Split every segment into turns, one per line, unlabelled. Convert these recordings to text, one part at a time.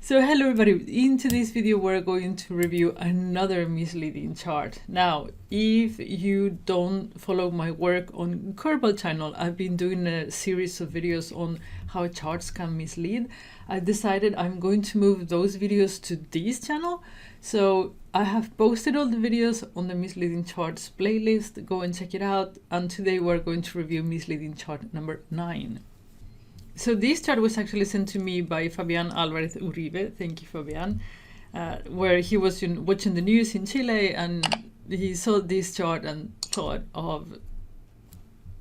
So hello everybody, into this video we're going to review another misleading chart. Now, if you don't follow my work on Curbal channel, I've been doing a series of videos on how charts can mislead. I decided I'm going to move those videos to this channel. So I have posted all the videos on the Misleading Charts playlist, go and check it out. And today we're going to review misleading chart number 9. So this chart was actually sent to me by Fabian Alvarez Uribe, thank you Fabian, where he was watching the news in Chile and he saw this chart and thought of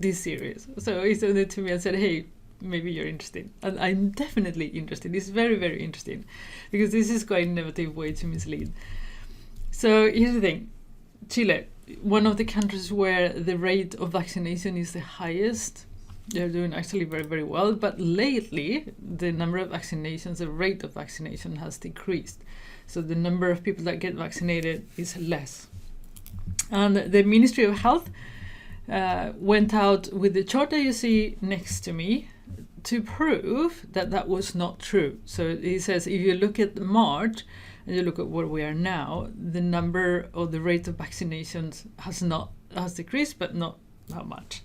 this series. So he sent it to me and said, hey, maybe you're interested. And I'm definitely interested. It's very, very interesting because this is quite an innovative way to mislead. So here's the thing, Chile, one of the countries where the rate of vaccination is the highest. They're doing actually very, very well, but lately the number of vaccinations, the rate of vaccination has decreased. So the number of people that get vaccinated is less. And the Ministry of Health went out with the chart that you see next to me to prove that that was not true. So it says if you look at March and you look at where we are now, the number or the rate of vaccinations has decreased, but not that much.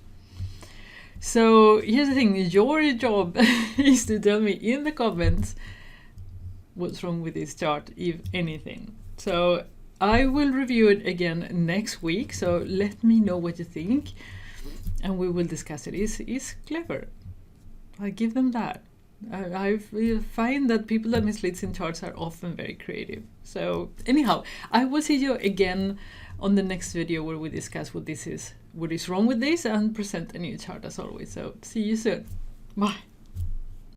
So here's the thing, your job is to tell me in the comments what's wrong with this chart, if anything. So I will review it again next week, so let me know what you think and we will discuss it. It's clever, I give them that. I find that people that mislead in charts are often very creative. So anyhow, I will see you again on the next video where we discuss what is wrong with this and present a new chart as always. So see you soon. Bye.